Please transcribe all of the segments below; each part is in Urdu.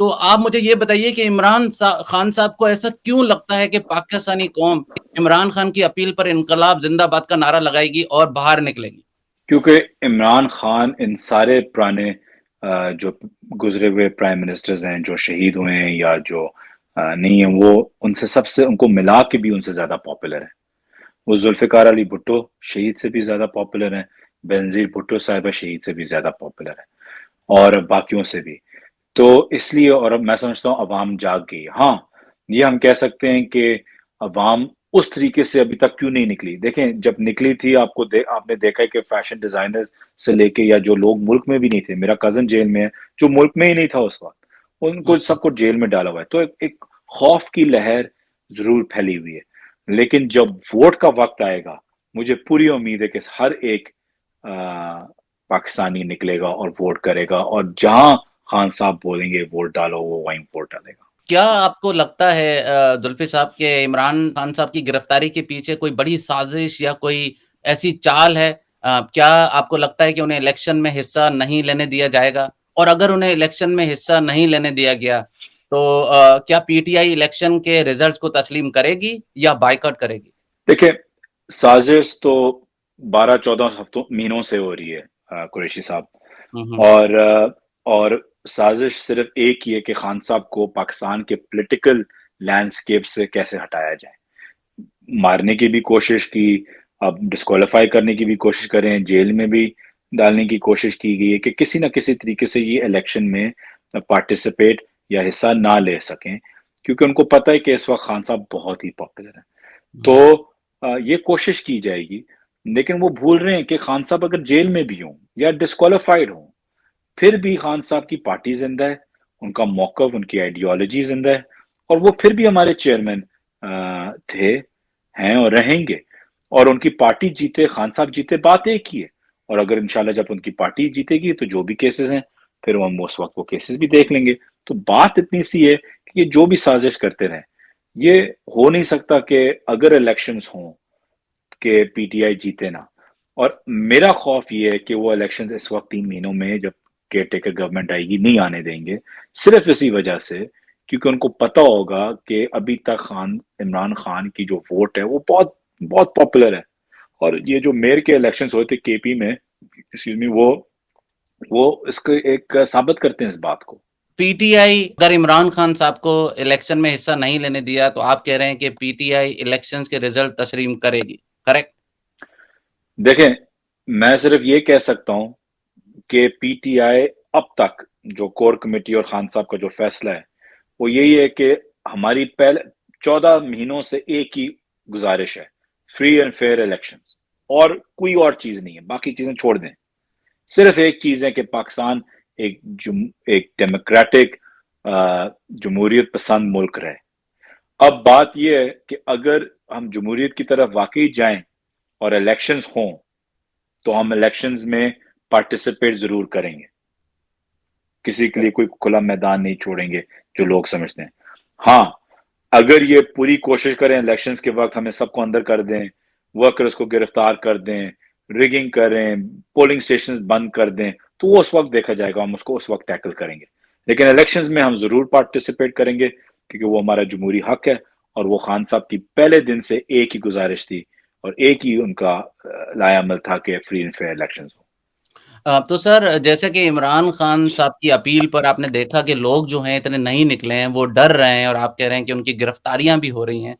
تو آپ مجھے یہ بتائیے کہ خان صاحب کو ایسا کیوں لگتا ہے کہ پاکستانی قوم عمران خان کی اپیل پر انقلاب زندہ باد کا نعرہ لگائے گی اور باہر نکلے گی؟ کیونکہ عمران خان ان سارے پرانے جو گزرے ہوئے پرائم منسٹرز ہیں جو شہید ہوئے ہیں یا جو نہیں ہیں، وہ ان کو ملا کے بھی ان سے زیادہ پاپولر ہیں۔ وہ ذوالفقار علی بھٹو شہید سے بھی زیادہ پاپولر ہیں، بینظیر بھٹو صاحبہ شہید سے بھی زیادہ پاپولر ہیں، اور باقیوں سے بھی۔ تو اس لیے، اور اب میں سمجھتا ہوں عوام جاگ گئی۔ ہاں، یہ ہم کہہ سکتے ہیں کہ عوام اس طریقے سے ابھی تک کیوں نہیں نکلی۔ دیکھیں، جب نکلی تھی آپ نے دیکھا ہے کہ فیشن ڈیزائنر سے لے کے یا جو لوگ ملک میں بھی نہیں تھے، میرا کزن جیل میں ہے جو ملک میں ہی نہیں تھا اس وقت، ان کو سب کو جیل میں ڈالا ہوا ہے۔ تو ایک خوف کی لہر ضرور پھیلی ہوئی ہے، لیکن جب ووٹ کا وقت آئے گا، مجھے پوری امید ہے کہ ہر ایک پاکستانی نکلے گا اور ووٹ کرے گا، اور جہاں خان صاحب بولیں گے ووٹ ڈالو، وہ وہیں ووٹ ڈالے گا۔ کیا آپ کو لگتا ہے زلفی صاحب کہ عمران خان صاحب کی گرفتاری کے پیچھے کوئی بڑی سازش یا کوئی ایسی چال ہے؟ کیا آپ کو لگتا ہے کہ انہیں الیکشن میں حصہ نہیں لینے دیا جائے گا؟ اور اگر انہیں الیکشن میں حصہ نہیں لینے دیا گیا تو کیا پی ٹی آئی الیکشن کے ریزلٹس کو تسلیم کرے گی یا بائیکاٹ کرے گی؟ دیکھیں، سازش تو 12-14 مہینوں سے ہو رہی ہے قریشی صاحب، ہوں ہوں اور سازش صرف ایک ہی ہے کہ خان صاحب کو پاکستان کے پولیٹیکل لینڈسکیپ سے کیسے ہٹایا جائے۔ مارنے کی بھی کوشش کی، اب ڈسکوالیفائی کرنے کی بھی کوشش کریں، جیل میں بھی ڈالنے کی کوشش کی گئی ہے کہ کسی نہ کسی طریقے سے یہ الیکشن میں پارٹیسپیٹ یا حصہ نہ لے سکیں، کیونکہ ان کو پتہ ہے کہ اس وقت خان صاحب بہت ہی پاپولر ہیں۔ تو یہ کوشش کی جائے گی، لیکن وہ بھول رہے ہیں کہ خان صاحب اگر جیل میں بھی ہوں یا ڈسکوالیفائڈ ہوں، پھر بھی خان صاحب کی پارٹی زندہ ہے، ان کا موقف، ان کی آئیڈیالوجی زندہ ہے، اور وہ پھر بھی ہمارے چیئرمین تھے، ہیں اور رہیں گے۔ اور ان کی پارٹی جیتے، خان صاحب جیتے، بات ایک ہی ہے۔ اور اگر انشاءاللہ جب ان کی پارٹی جیتے گی تو جو بھی کیسز ہیں پھر ہم اس وقت وہ کیسز بھی دیکھ لیں گے۔ تو بات اتنی سی ہے کہ یہ جو بھی سازش کرتے رہیں، یہ ہو نہیں سکتا کہ اگر الیکشنز ہوں کہ پی ٹی آئی جیتے نا۔ اور میرا خوف یہ ہے کہ وہ الیکشنز اس وقت 3 مہینوں میں جب کیئر ٹیکر گورنمنٹ آئے گی نہیں آنے دیں گے، صرف اسی وجہ سے کیونکہ ان کو پتا ہوگا کہ ابھی تک عمران خان کی جو ووٹ ہے وہ بہت بہت پاپولر ہے۔ اور یہ جو میئر کے الیکشنز ہوئے تھے کے پی میں، وہ اس کو ایک ثابت کرتے ہیں اس بات کو۔ پی ٹی آئی اگر عمران خان صاحب کو الیکشن میں حصہ نہیں لینے دیا تو آپ کہہ رہے ہیں کہ پی ٹی آئی الیکشن کے ریزلٹ تسلیم کرے گی، کریکٹ؟ دیکھیں، میں صرف یہ کہہ سکتا ہوں کہ پی ٹی آئی اب تک جو کور کمیٹی اور خان صاحب کا جو فیصلہ ہے وہ یہی ہے کہ ہماری پہلے 14 مہینوں سے ایک ہی گزارش ہے، فری اینڈ فیئر الیکشن، اور کوئی اور چیز نہیں ہے، باقی چیزیں چھوڑ دیں۔ صرف ایک چیز ہے کہ پاکستان ایک ڈیموکریٹک جمہوریت پسند ملک رہے۔ اب بات یہ ہے کہ اگر ہم جمہوریت کی طرف واقعی جائیں اور الیکشنز ہوں تو ہم الیکشنز میں پارٹیسپیٹ ضرور کریں گے، کسی کے لیے کوئی کھلا میدان نہیں چھوڑیں گے جو لوگ سمجھتے ہیں۔ ہاں، اگر یہ پوری کوشش کریں الیکشنز کے وقت ہمیں سب کو اندر کر دیں، ورکرز کو گرفتار کر دیں، ریگنگ کریں، پولنگ سٹیشنز بند کر دیں، تو وہ اس وقت دیکھا جائے گا، ہم اس کو اس وقت ٹیکل کریں گے۔ لیکن الیکشنز میں ہم ضرور پارٹیسپیٹ کریں گے، کیونکہ وہ ہمارا جمہوری حق ہے، اور وہ خان صاحب کی پہلے دن سے ایک ہی گزارش تھی اور ایک ہی ان کا لائے عمل تھا کہ فری اینڈ فیئر الیکشنز ہوں۔ تو سر جیسے کہ عمران خان صاحب کی اپیل پر آپ نے دیکھا کہ لوگ جو ہیں اتنے نہیں نکلے ہیں، وہ ڈر رہے ہیں، اور آپ کہہ رہے ہیں کہ ان کی گرفتاریاں بھی ہو رہی ہیں،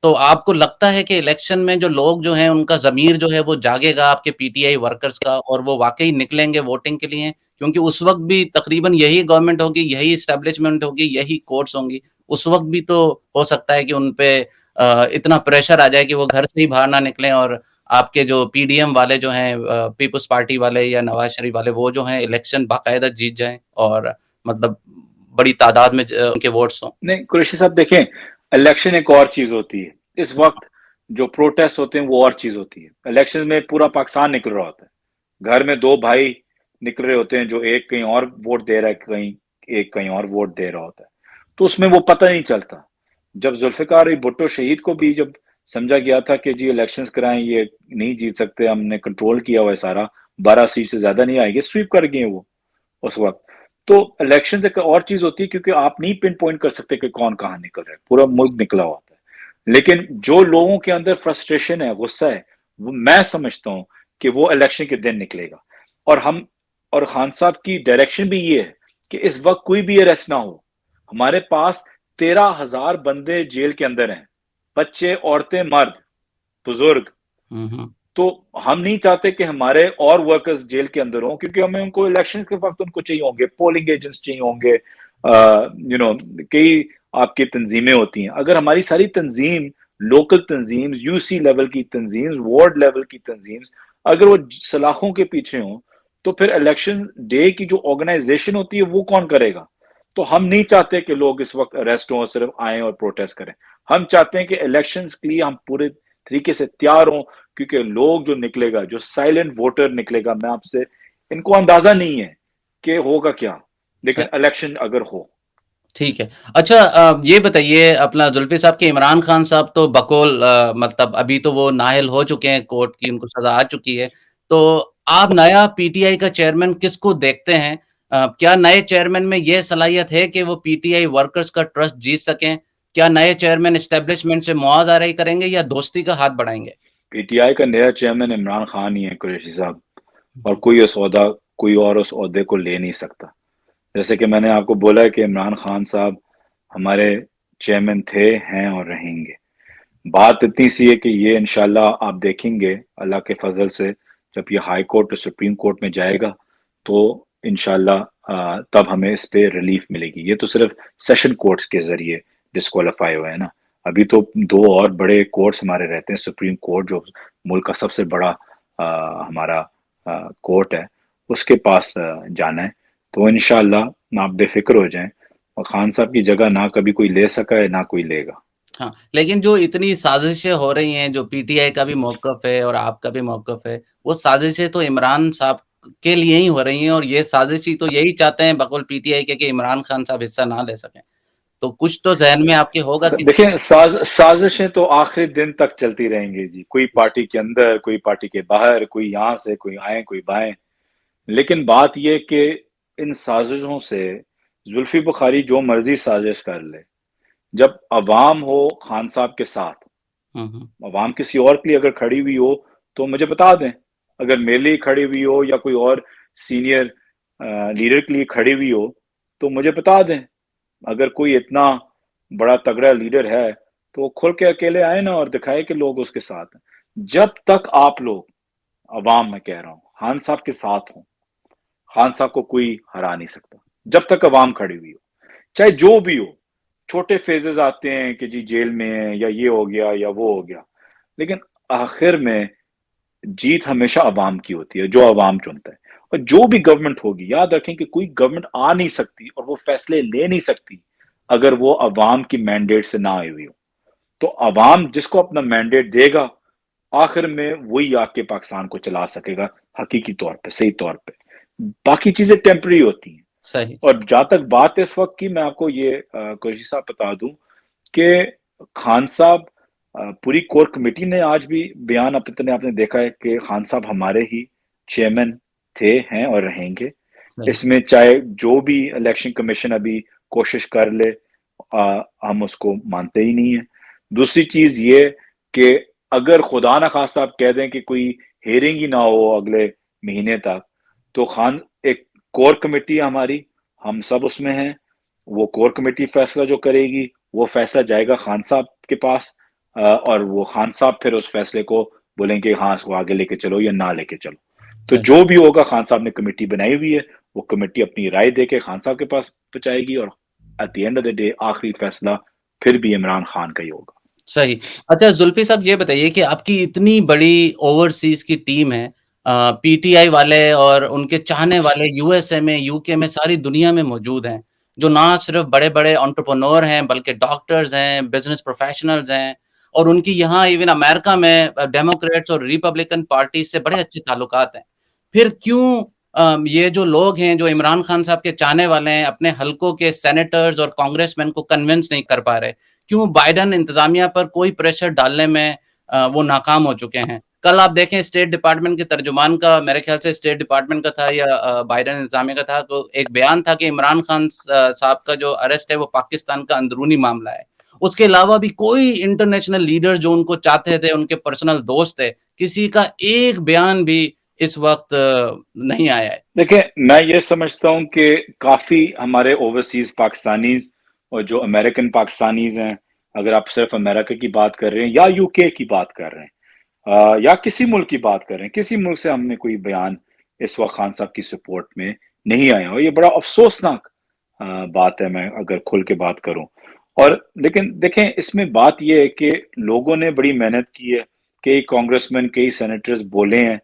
تو آپ کو لگتا ہے کہ الیکشن میں جو لوگ جو ہیں ان کا ضمیر جو ہے وہ جاگے گا آپ کے پی ٹی آئی ورکرز کا، اور وہ واقعی نکلیں گے ووٹنگ کے لیے؟ کیونکہ اس وقت بھی تقریباً یہی گورنمنٹ ہوگی، یہی اسٹیبلشمنٹ ہوگی، یہی کورٹس ہوں گی، اس وقت بھی تو ہو سکتا ہے کہ ان پہ اتنا پریشر آ جائے کہ وہ گھر سے ہی باہر نہ نکلیں، اور آپ کے جو پی ڈی ایم والے جو ہیں، پیپلز پارٹی والے یا نواز شریف والے، وہ جو ہیں الیکشن باقاعدہ جیت جائیں اور مطلب بڑی تعداد میں ان کے ووٹس ہوں۔ نہیں قریشی صاحب، دیکھیں، الیکشن ایک اور چیز ہوتی ہے، اس وقت جو پروٹیسٹ ہوتے ہیں وہ اور چیز ہوتی ہے۔ الیکشن میں پورا پاکستان نکل رہا ہوتا ہے، گھر میں 2 بھائی نکل رہے ہوتے ہیں، جو ایک کہیں اور ووٹ دے رہا ہے، ایک کہیں اور ووٹ دے رہا ہوتا ہے، تو اس میں وہ پتہ نہیں چلتا۔ جب ذوالفقار بھٹو شہید کو بھی جب سمجھا گیا تھا کہ جی الیکشنز کرائیں، یہ نہیں جیت سکتے، ہم نے کنٹرول کیا ہوا ہے سارا، 12 سیٹ سے زیادہ نہیں آئے گی، سویپ کر گئے وہ اس وقت، تو الیکشن ایک اور چیز ہوتی ہے کیونکہ آپ نہیں پن پوائنٹ کر سکتے کہ کون کہاں نکل رہا ہے، پورا ملک نکلا ہوتا ہے، لیکن جو لوگوں کے اندر فرسٹریشن ہے، غصہ ہے، وہ میں سمجھتا ہوں کہ وہ الیکشن کے دن نکلے گا. اور خان صاحب کی ڈائریکشن بھی یہ ہے کہ اس وقت کوئی بھی اریسٹ نہ ہو. ہمارے پاس 13,000 بندے جیل کے اندر ہیں، بچے، عورتیں، مرد، بزرگ. تو ہم نہیں چاہتے کہ ہمارے اور ورکرز جیل کے اندر ہوں، کیونکہ ہمیں ان کو الیکشن کے وقت ان کو چاہیے ہوں گے، پولنگ ایجنٹس چاہیے ہوں گے، کئی آپ کی تنظیمیں ہوتی ہیں. اگر ہماری ساری تنظیم، لوکل تنظیم، یو سی لیول کی تنظیم، وارڈ لیول کی تنظیم، اگر وہ سلاخوں کے پیچھے ہوں تو پھر الیکشن ڈے کی جو آرگنائزیشن ہوتی ہے وہ کون کرے گا؟ تو ہم نہیں چاہتے کہ لوگ اس وقت اریسٹ ہوں، صرف آئیں اور پروٹیسٹ کریں. ہم چاہتے ہیں کہ الیکشنز کے لیے ہم پورے طریقے سے تیار ہوں، کیونکہ لوگ جو نکلے گا، جو سائلنٹ ووٹر نکلے گا، میں آپ سے ان کو اندازہ نہیں ہے کہ ہوگا کیا، لیکن الیکشن اگر ہو. ٹھیک ہے. اچھا یہ بتائیے اپنا زلفی صاحب کہ عمران خان صاحب تو بقول مطلب ابھی تو وہ نااہل ہو چکے ہیں، کورٹ کی ان کو سزا آ چکی ہے، تو آپ نیا پی ٹی آئی کا چیئرمین کس کو دیکھتے ہیں؟ کیا نئے چیئرمین میں یہ صلاحیت ہے کہ وہ پی ٹی آئی ورکرز کا ٹرسٹ جیت سکیں؟ کیا نئے چیئرمین اسٹیبلشمنٹ سے معاذ آرائی کریں گے یا دوستی کا ہاتھ بڑھائیں گے؟ پی ٹی آئی کا نیا چیئرمین عمران خان ہی ہے قریشی صاحب، اور کوئی اور اس عہدے کو لے نہیں سکتا. جیسے کہ میں نے آپ کو بولا ہے کہ عمران خان صاحب ہمارے چیئرمین تھے، ہیں اور رہیں گے. بات اتنی سی ہے کہ یہ انشاءاللہ آپ دیکھیں گے اللہ کے فضل سے، جب یہ ہائی کورٹ اور سپریم کورٹ میں جائے گا تو انشاءاللہ تب ہمیں اس پہ ریلیف ملے گی. یہ تو صرف سیشن کورٹس کے ذریعے ڈسکوالیفائی ہوئے ہیں نا. ابھی تو 2 اور بڑے کورٹس ہمارے رہتے ہیں. سپریم کورٹ جو ملک کا سب سے بڑا ہمارا کورٹ ہے، اس کے پاس جانا ہے. تو انشاءاللہ آپ بے فکر ہو جائیں، اور خان صاحب کی جگہ نہ کبھی کوئی لے سکا ہے نہ کوئی لے گا. ہاں، لیکن جو اتنی سازشیں ہو رہی ہیں، جو پی ٹی آئی کا بھی موقف ہے اور آپ کا بھی موقف ہے، وہ سازشیں تو عمران صاحب کے لیے ہی ہو رہی ہیں، اور یہ سازشی تو یہی چاہتے ہیں بقول پی ٹی آئی کے کہ عمران خان صاحب حصہ نہ لے سکیں. تو کچھ تو ذہن میں آپ کے ہوگا کسی. دیکھیں سازشیں تو آخری دن تک چلتی رہیں گی جی، کوئی پارٹی کے اندر، کوئی پارٹی کے باہر، کوئی یہاں سے، کوئی آئیں کوئی بائیں. لیکن بات یہ کہ ان سازشوں سے زلفی بخاری جو مرضی سازش کر لے، جب عوام ہو خان صاحب کے ساتھ، عوام کسی اور کے لیے اگر کھڑی ہوئی ہو تو مجھے بتا دیں. اگر میرے لیے کھڑی ہوئی ہو یا کوئی اور سینئر لیڈر کے لیے کھڑی ہوئی ہو تو مجھے بتا دیں. اگر کوئی اتنا بڑا تگڑا لیڈر ہے تو کھل کے اکیلے آئے نا اور دکھائے کہ لوگ اس کے ساتھ ہیں. جب تک آپ لوگ، عوام میں کہہ رہا ہوں، خان صاحب کے ساتھ ہوں، خان صاحب کو کوئی ہرا نہیں سکتا. جب تک عوام کھڑی ہوئی ہو، چاہے جو بھی ہو. چھوٹے فیزز آتے ہیں کہ جی جیل میں ہیں یا یہ ہو گیا یا وہ ہو گیا، لیکن آخر میں جیت ہمیشہ عوام کی ہوتی ہے، جو عوام چنتا ہے. اور جو بھی گورنمنٹ ہوگی، یاد رکھیں کہ کوئی گورنمنٹ آ نہیں سکتی اور وہ فیصلے لے نہیں سکتی اگر وہ عوام کی مینڈیٹ سے نہ آئی ہوئی ہو. تو عوام جس کو اپنا مینڈیٹ دے گا، آخر میں وہی آ کے پاکستان کو چلا سکے گا حقیقی طور پہ، صحیح طور پہ. باقی چیزیں ٹیمپرری ہوتی ہیں. صحیح. اور جہاں تک بات اس وقت کی، میں آپ کو یہ قریشی صاحب بتا دوں کہ خان صاحب، پوری کور کمیٹی نے آج بھی بیان آپ نے دیکھا ہے کہ خان صاحب ہمارے ہی چیئرمین تھے، ہیں اور رہیں گے. اس میں چاہے جو بھی الیکشن کمیشن ابھی کوشش کر لے، ہم اس کو مانتے ہی نہیں ہیں. دوسری چیز یہ کہ اگر خدا نہ خواستہ آپ کہہ دیں کہ کوئی ہیرنگ ہی نہ ہو اگلے مہینے تک، تو ایک کور کمیٹی ہماری، ہم سب اس میں ہیں. وہ کور کمیٹی فیصلہ جو کرے گی، وہ فیصلہ جائے گا خان صاحب کے پاس، اور وہ خان صاحب پھر اس فیصلے کو بولیں گے ہاں اس کو آگے لے کے چلو یا نہ لے کے چلو. تو جو بھی ہوگا، خان صاحب نے کمیٹی بنائی ہوئی ہے، وہ کمیٹی اپنی رائے دے کے خان صاحب کے پاس پہنچائے گی، اور at the end of the day آخری فیصلہ پھر بھی عمران خان کا ہی ہوگا. صحیح. اچھا زلفی صاحب یہ بتائیے کہ آپ کی اتنی بڑی اوورسیز کی ٹیم ہے، پی ٹی آئی والے اور ان کے چاہنے والے یو ایس اے میں، یو کے میں، ساری دنیا میں موجود ہیں، جو نہ صرف بڑے بڑے انٹرپرنور ہیں بلکہ ڈاکٹرز ہیں، بزنس پروفیشنلز ہیں، اور ان کی یہاں ایون امریکہ میں ڈیموکریٹس اور ریپبلکن پارٹی سے بڑے اچھے تعلقات ہیں. پھر کیوں یہ جو لوگ ہیں جو عمران خان صاحب کے چاہنے والے ہیں، اپنے حلقوں کے سینیٹرز اور کانگریس مین کو کنونس نہیں کر پا رہے؟ کیوں بائیڈن انتظامیہ پر کوئی پریشر ڈالنے میں وہ ناکام ہو چکے ہیں؟ کل آپ دیکھیں اسٹیٹ ڈپارٹمنٹ کے ترجمان کا، میرے خیال سے اسٹیٹ ڈپارٹمنٹ کا تھا یا بائیڈن انتظامیہ کا تھا، تو ایک بیان تھا کہ عمران خان صاحب کا جو ارسٹ ہے وہ پاکستان کا اندرونی معاملہ ہے. اس کے علاوہ بھی کوئی انٹرنیشنل لیڈر جو ان کو چاہتے تھے، ان کے پرسنل دوست تھے، کسی کا ایک بیان بھی اس وقت نہیں آیا ہے. دیکھیں میں یہ سمجھتا ہوں کہ کافی ہمارے اوورسیز پاکستانیز اور جو امریکن پاکستانیز ہیں، اگر آپ صرف امریکہ کی بات کر رہے ہیں یا یو کے کی بات کر رہے ہیں یا کسی ملک کی بات کر رہے ہیں، کسی ملک سے ہم نے کوئی بیان اس وقت خان صاحب کی سپورٹ میں نہیں آیا. اور یہ بڑا افسوسناک بات ہے، میں اگر کھل کے بات کروں. اور لیکن دیکھیں اس میں بات یہ ہے کہ لوگوں نے بڑی محنت کی ہے، کئی کانگریس مین، کئی سینیٹرز بولے ہیں.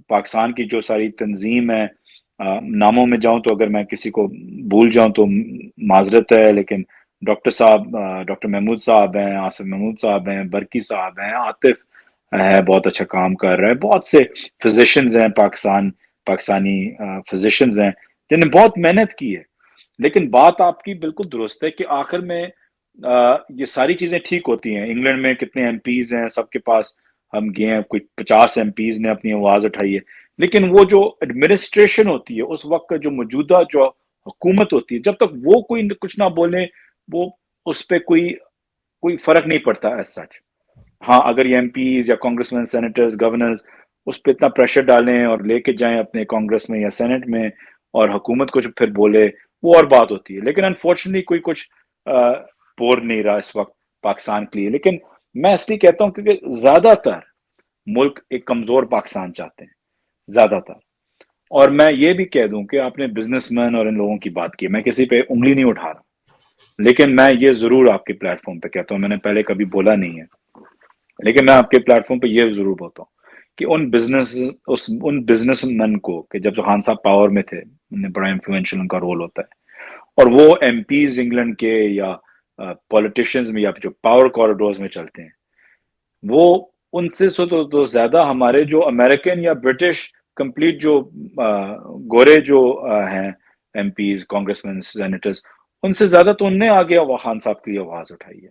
پاکستان کی جو ساری تنظیم ہے، ناموں میں جاؤں تو اگر میں کسی کو بھول جاؤں تو معذرت ہے، لیکن ڈاکٹر صاحب، ڈاکٹر محمود صاحب ہیں، آصف محمود صاحب ہیں، برکی صاحب ہیں، عاطف ہے بہت اچھا کام کر رہا ہے، بہت سے فزیشنز ہیں پاکستانی فزیشنز ہیں جنہوں نے بہت محنت کی ہے. لیکن بات آپ کی بالکل درست ہے کہ آخر میں یہ ساری چیزیں ٹھیک ہوتی ہیں. انگلینڈ میں کتنے ایم پیز ہیں، سب کے پاس ہم گئے ہیں، کوئی 50 ایم پیز نے اپنی آواز اٹھائی ہے. لیکن وہ جو ایڈمنسٹریشن ہوتی ہے اس وقت کا، جو موجودہ جو حکومت ہوتی ہے، جب تک وہ کوئی کچھ نہ بولے، وہ اس پہ کوئی فرق نہیں پڑتا ایز سچ. ہاں اگر یہ ایم پیز یا کانگریس مین، سینیٹرز، گورنرز اس پہ اتنا پریشر ڈالیں اور لے کے جائیں اپنے کانگریس میں یا سینٹ میں، اور حکومت کو جو پھر بولے، وہ اور بات ہوتی ہے. لیکن انفارچونیٹلی کوئی کچھ بول نہیں رہا اس وقت پاکستان کے لیے. لیکن میں اس لیے کہتا ہوں کیونکہ زیادہ تر ملک ایک کمزور پاکستان چاہتے ہیں، زیادہ تر. اور میں یہ بھی کہہ دوں کہ آپ نے بزنس مین اور ان لوگوں کی بات کی، میں کسی پہ انگلی نہیں اٹھا رہا، لیکن میں یہ ضرور آپ کے پلیٹ فارم پہ کہتا ہوں، میں نے پہلے کبھی بولا نہیں ہے، لیکن میں آپ کے پلیٹ فارم پہ یہ ضرور بولتا ہوں کہ ان بزنس مین کو، کہ جب خان صاحب پاور میں تھے، انہیں بڑا انفلوئنشل ان کا رول ہوتا ہے، اور وہ ایم پیز انگلینڈ کے یا پولیٹیشینز میں یا جو پاور کوریڈورز میں چلتے ہیں، وہ ان سے تو زیادہ ہمارے جو امریکن یا برٹش کمپلیٹ جو گورے جو ہیں ایم پیز، کانگریس مین، سینیٹرز، ان سے زیادہ تو ان نے آگے خان صاحب کی آواز اٹھائی ہے.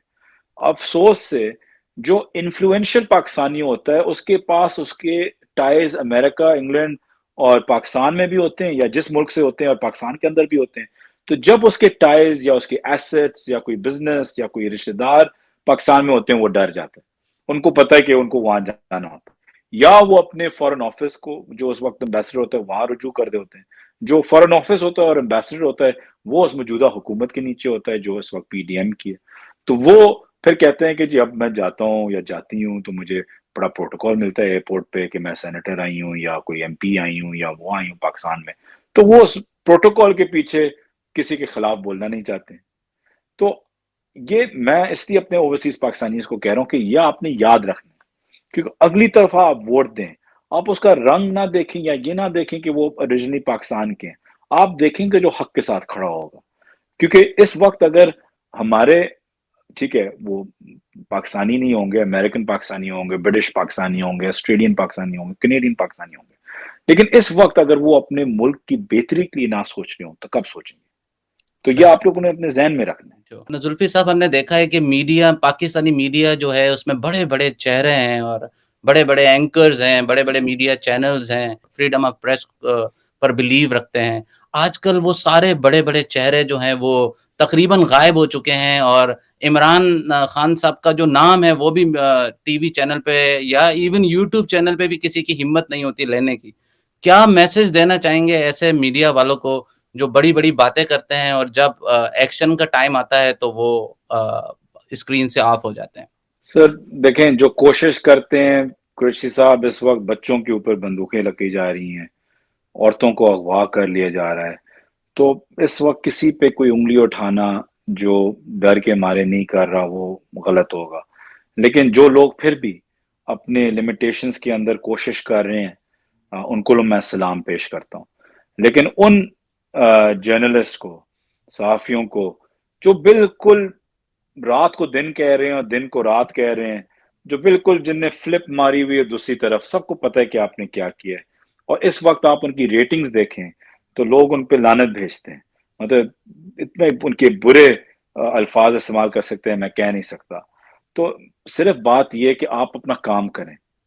افسوس سے جو انفلوئنشل پاکستانی ہوتا ہے اس کے پاس اس کے ٹائز امریکہ، انگلینڈ اور پاکستان میں بھی ہوتے ہیں، یا جس ملک سے ہوتے ہیں اور پاکستان کے اندر بھی ہوتے ہیں. تو جب اس کے ٹائز یا اس کے ایسٹس یا کوئی بزنس یا کوئی رشتہ دار پاکستان میں ہوتے ہیں، وہ ڈر جاتے ہیں. ان کو پتہ ہے کہ ان کو وہاں جانا ہوتا ہے، یا وہ اپنے فارن آفس کو جو اس وقت امبیسڈر ہوتا ہے وہاں رجوع کر دے ہوتے ہیں. جو فارن آفس ہوتا ہے اور امبیسڈر ہوتا ہے وہ اس موجودہ حکومت کے نیچے ہوتا ہے جو اس وقت پی ڈی ایم کی ہے. تو وہ پھر کہتے ہیں کہ جی اب میں جاتا ہوں یا جاتی ہوں تو مجھے بڑا پروٹوکول ملتا ہے ایئرپورٹ پہ کہ میں سینیٹر آئی ہوں یا کوئی ایم پی آئی ہوں یا وہ آئی ہوں پاکستان میں. تو وہ اس پروٹوکول کے پیچھے کسی کے خلاف بولنا نہیں چاہتے. تو یہ میں اس لیے اپنے اوورسیز پاکستانیز کو کہہ رہا ہوں کہ یہ آپ نے یاد رکھنا، کیونکہ اگلی طرف آپ ووٹ دیں، آپ اس کا رنگ نہ دیکھیں یا یہ نہ دیکھیں کہ وہ اوریجنلی پاکستان کے ہیں، آپ دیکھیں کہ جو حق کے ساتھ کھڑا ہوگا. کیونکہ اس وقت اگر ہمارے، ٹھیک ہے وہ پاکستانی نہیں ہوں گے، امریکن پاکستانی ہوں گے، برٹش پاکستانی ہوں گے، آسٹریلین پاکستانی ہوں گے، کینیڈین پاکستانی ہوں گے، لیکن اس وقت اگر وہ اپنے ملک کی بہتری کے لیے نہ سوچ رہے ہوں تو کب سوچیں گے؟ تو یہ آپ لوگوں نے اپنے ذہن میں رکھنا ہے. زلفی صاحب، ہم نے دیکھا ہے کہ میڈیا، پاکستانی میڈیا جو ہے اس میں بڑے بڑے چہرے ہیں اور بڑے بڑے اینکرز ہیں، بڑے بڑے میڈیا چینلز ہیں، freedom of press per blue رکھتے ہیں. آج کل وہ سارے بڑے بڑے چہرے جو ہیں وہ تقریباً غائب ہو چکے ہیں، اور عمران خان صاحب کا جو نام ہے وہ بھی ٹی وی چینل پہ یا ایون یوٹیوب چینل پہ بھی کسی کی ہمت نہیں ہوتی لینے کی. کیا میسج دینا چاہیں گے ایسے میڈیا والوں کو جو بڑی بڑی باتیں کرتے ہیں اور جب ایکشن کا ٹائم آتا ہے تو وہ اسکرین سے آف ہو جاتے ہیں؟ سر دیکھیں، جو کوشش کرتے ہیں قریشی صاحب، اس وقت بچوں کے اوپر بندوقیں لگی جا رہی ہیں، عورتوں کو اغوا کر لیا جا رہا ہے، تو اس وقت کسی پہ کوئی انگلی اٹھانا جو ڈر کے مارے نہیں کر رہا وہ غلط ہوگا. لیکن جو لوگ پھر بھی اپنے لمیٹیشنز کے اندر کوشش کر رہے ہیں، ان کو میں سلام پیش کرتا ہوں. لیکن ان جرنلسٹ کو، صحافیوں کو جو بالکل رات کو دن کہہ رہے ہیں اور دن کو رات کہہ رہے ہیں، جو بالکل جن نے فلپ ماری ہوئی ہے دوسری طرف، سب کو پتہ ہے کہ آپ نے کیا کیا ہے. اور اس وقت آپ ان کی ریٹنگز دیکھیں تو لوگ ان پہ لعنت بھیجتے ہیں، مطلب اتنے ان کے برے الفاظ استعمال کر سکتے ہیں، میں کہہ نہیں سکتا. تو صرف بات یہ ہے کہ آپ اپنا کام کریں،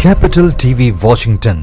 Capital TV Washington.